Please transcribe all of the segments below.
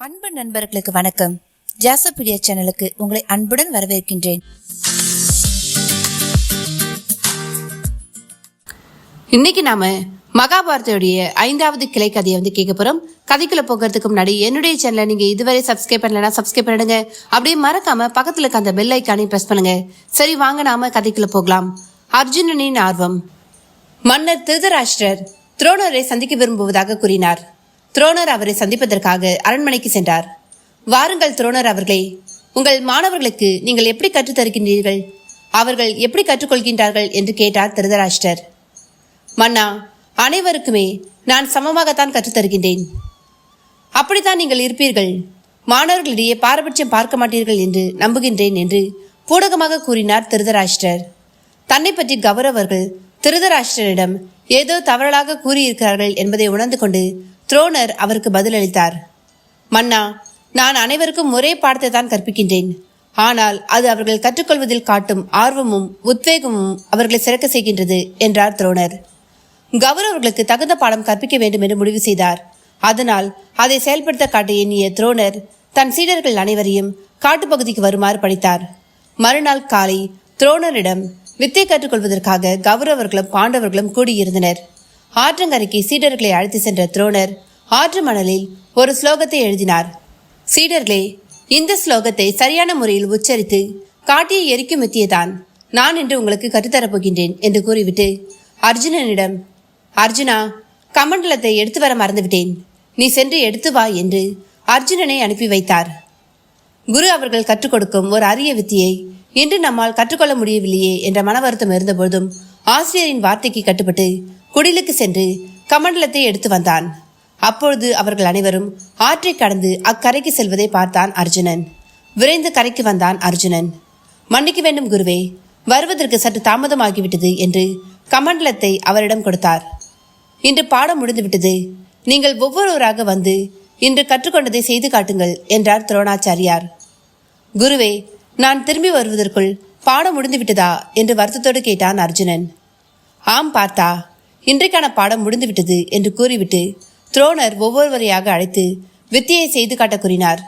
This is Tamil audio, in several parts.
அன்பு நண்பர்களுக்கு வணக்கம். ஜாசபீடியா சேனலுக்கு உங்களை அன்புடன் வரவேற்கின்றேன். இன்னைக்கு நாம மகாபாரதோடைய 5வது கிளை கதையை கேட்க போறோம். கதைக்குள்ள போகிறதுக்கு முன்னாடி என்னுடைய சேனலை நீங்க இதுவரை சப்ஸ்கிரைப் பண்ணலன்னா சப்ஸ்கிரைப் பண்ணிடுங்க. அப்படியே மறக்காம பக்கத்துல இருக்க அந்த பெல் ஐக்கானையும் பிரஸ் பண்ணுங்க. சரி, வாங்க நாம கதைக்குள்ள போகலாம். அர்ஜுனனின் ஆர்வம். மன்னர் திருதராஷ்டிரர் துரோணரை சந்திக்க விரும்புவதாக கூறினார். துரோணர் அவரை சந்திப்பதற்காக அரண்மனைக்கு சென்றார். வாருங்கள் துரோணர் அவர்களே, உங்கள் மாணவர்களுக்கு நீங்கள் எப்படி கற்றுத் தருகின்றீர்கள், அவர்கள் எப்படி கற்றுக்கொள்கின்றார்கள் என்று கேட்டார் திருதராஷ்டிரர். மன்னா, அனைவருக்குமே நான் சமமாகத்தான் கற்றுத் தருகின்றேன். அப்படித்தான் நீங்கள் இருப்பீர்கள். மாணவர்களிடையே பாரபட்சம் பார்க்க மாட்டீர்கள் என்று நம்புகின்றேன் என்று பூடகமாக கூறினார் திருதராஷ்டிரர். தன்னை பற்றி கௌரவர்கள் திருதராஷ்டிரனிடம் ஏதோ தவறாக கூறியிருக்கிறார்கள் என்பதை உணர்ந்து கொண்டு துரோணர் அவருக்கு பதிலளித்தார். மன்னா, நான் அனைவருக்கும் ஒரே பாடத்தை தான் கற்பிக்கின்றேன். ஆனால் அது அவர்கள் கற்றுக்கொள்வதில் காட்டும் ஆர்வமும் உத்வேகமும் அவர்களை சிறக்க செய்கின்றது என்றார் துரோணர். கௌரவர்களுக்கு தகுந்த பாடம் கற்பிக்க வேண்டும் என்று முடிவு செய்தார். அதனால் அதை செயல்படுத்த காட்ட எண்ணிய துரோணர் தன் சீடர்கள் அனைவரையும் காட்டுப்பகுதிக்கு வருமாறு பணித்தார். மறுநாள் காலை துரோணரிடம் வித்தை கற்றுக்கொள்வதற்காக கௌரவர்களும் பாண்டவர்களும் கூடியிருந்தனர். ஆற்றங்கரைக்கு சீடர்களை அழைத்து சென்ற துரோணர் ஆற்று மணலில் ஒரு ஸ்லோகத்தை எழுதினார். சீடர்களே, இந்த ஸ்லோகத்தை சரியான முறையில் உச்சரித்து காட்டியை எரிக்கும் வித்தியைதான் நான் இன்று உங்களுக்கு கற்றுத்தரப்போகின்றேன் என்று கூறிவிட்டு அர்ஜுனனிடம், அர்ஜுனா, கமண்டலத்தை எடுத்து வர மறந்துவிட்டேன், நீ சென்று எடுத்து வா என்று அர்ஜுனனை அனுப்பி வைத்தார். குரு அவர்கள் கற்றுக் கொடுக்கும் ஒரு அரிய வித்தியை இன்று நம்மால் கற்றுக்கொள்ள முடியவில்லையே என்ற மன வருத்தம் இருந்தபோதும் ஆசிரியரின் வார்த்தைக்கு கட்டுப்பட்டு குடிலுக்கு சென்று கமண்டலத்தை எடுத்து வந்தான். அப்பொழுது அவர்கள் அனைவரும் ஆற்றை கடந்து அக்கரைக்கு செல்வதை பார்த்தான் அர்ஜுனன். விரைந்து கரைக்கு வந்தான் அர்ஜுனன். மன்னிக்க வேண்டும் குருவே, வருவதற்கு சற்று தாமதமாகிவிட்டது என்று கமண்டலத்தை அவரிடம் கொடுத்தார். இன்று பாடம் முடிந்துவிட்டது, நீங்கள் ஒவ்வொருவராக வந்து இன்று கற்றுக்கொண்டதை செய்து காட்டுங்கள் என்றார் துரோணாச்சாரியார். குருவே, நான் திரும்பி வருவதற்குள் பாடம் முடிந்துவிட்டதா என்று வருத்தத்தோடு கேட்டான் அர்ஜுனன். ஆம் பார்த்தா, இன்றைக்கான பாடம் முடிந்துவிட்டது என்று கூறிவிட்டு துரோணர் ஒவ்வொருவரையாக அழைத்து வித்தியை செய்து காட்ட கூறினார்.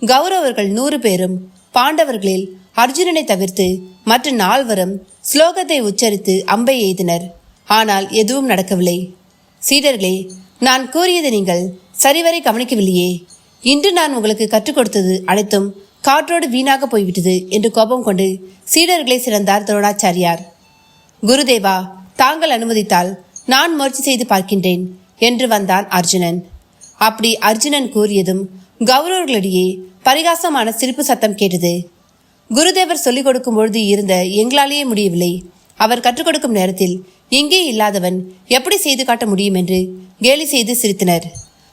கௌரவர்கள் 100 பேரும் பாண்டவர்களில் அர்ஜுனனை தவிர்த்து மற்ற 4 ஸ்லோகத்தை உச்சரித்து அம்பை எய்தினர். ஆனால் எதுவும் நடக்கவில்லை. சீடர்களே, நான் கூறியதை நீங்கள் சரிவரை கவனிக்கவில்லையே. இன்று நான் உங்களுக்கு கற்றுக் கொடுத்தது அனைத்தும் காற்றோடு வீணாக போய்விட்டது என்று கோபம் கொண்டு சீடர்களை சிறந்தார் துரோணாச்சாரியார். குருதேவா, தாங்கள் அனுமதித்தால் நான் முயற்சி செய்து பார்க்கின்றேன் என்று வந்தான் அர்ஜுனன். அப்படி அர்ஜுனன் கூறியதும் கௌரவர்களிடையே பரிகாசமான சிரிப்பு சத்தம் கேட்டது. குருதேவர் சொல்லிக் கொடுக்கும் பொழுது இருந்த எங்களாலேயே முடியவில்லை, அவர் கற்றுக் கொடுக்கும் நேரத்தில் எங்கே இல்லாதவன் எப்படி செய்து காட்ட முடியும் என்று கேலி செய்து சிரித்தனர்.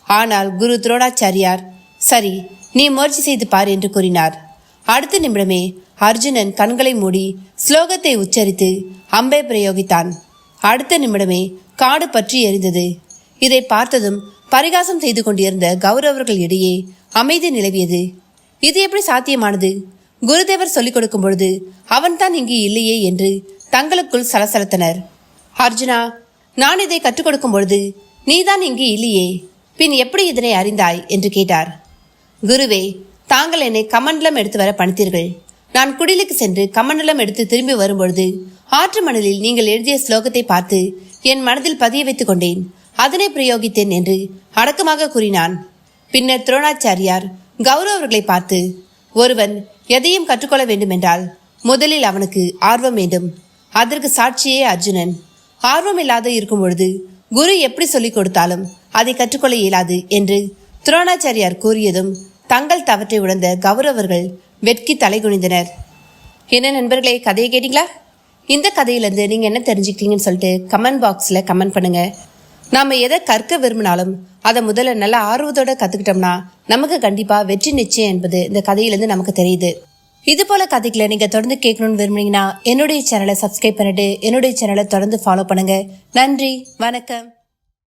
ஆனால் குரு துரோணாச்சாரியார், சரி, நீ முயற்சி செய்து பார் என்று கூறினார். அடுத்த நிமிடமே அர்ஜுனன் கண்களை மூடி ஸ்லோகத்தை உச்சரித்து அம்பை பிரயோகித்தான். அடுத்த நிமிடமே காடு பற்றி எரிந்தது. இதை பார்த்ததும் பரிகாசம் செய்து கொண்டிருந்த கௌரவர்கள் இடையே அமைதி நிலவியது. இது எப்படி சாத்தியமானது? குருதேவர் சொல்லிக் கொடுக்கும் பொழுது அவன்தான் இங்கு இல்லையே என்று தங்களுக்குள் சலசலத்தனர். அர்ஜுனா, நான் இதை கற்றுக் கொடுக்கும் பொழுது நீதான் இங்கு இல்லையே, பின் எப்படி இதனை அறிந்தாய் என்று கேட்டார். குருவே, தாங்கள் என்னை கமண்டலம் எடுத்து வர பணித்தீர்கள். நான் குடிலுக்கு சென்று கமண்டலம் எடுத்து திரும்பி வரும்பொழுது ஆற்று மணலில் நீங்கள் எழுதிய ஸ்லோகத்தை பார்த்து என் மனதில் பதிய வைத்துக் கொண்டேன், அதனை பிரயோகித்தேன் என்று அடக்கமாக கூறினான். பின்னர் துரோணாச்சாரியார் கௌரவர்களை பார்த்து, ஒருவன் எதையும் கற்றுக்கொள்ள வேண்டுமென்றால் முதலில் அவனுக்கு ஆர்வம் வேண்டும். அதற்கு சாட்சியே அர்ஜுனன். ஆர்வம் இல்லாத இருக்கும் பொழுது குரு எப்படி சொல்லிக் கொடுத்தாலும் அதை கற்றுக்கொள்ள இயலாது என்று துரோணாச்சாரியார் கூறியதும் தங்கள் தவற்றை உணர்ந்த கௌரவர்கள் வெட்கி தலை குனிந்தனர். என்ன நண்பர்களே, கதையை கேட்டீங்களா? இந்த கதையிலேருந்து நீங்கள் என்ன தெரிஞ்சுக்கிட்டீங்கன்னு சொல்லிட்டு கமெண்ட் பாக்ஸில் கமெண்ட் பண்ணுங்கள். நாம் எதை கற்க விரும்பினாலும் அதை முதல்ல நல்லா ஆர்வத்தோடு கற்றுக்கிட்டோம்னா நமக்கு கண்டிப்பாக வெற்றி நிச்சயம் என்பது இந்த கதையிலேருந்து நமக்கு தெரியுது. இது போல் கதைகளை நீங்கள் தொடர்ந்து கேட்கணும்னு விரும்புனீங்கன்னா என்னுடைய சேனலை சப்ஸ்கிரைப் பண்ணிட்டு என்னுடைய சேனலை தொடர்ந்து ஃபாலோ பண்ணுங்கள். நன்றி, வணக்கம்.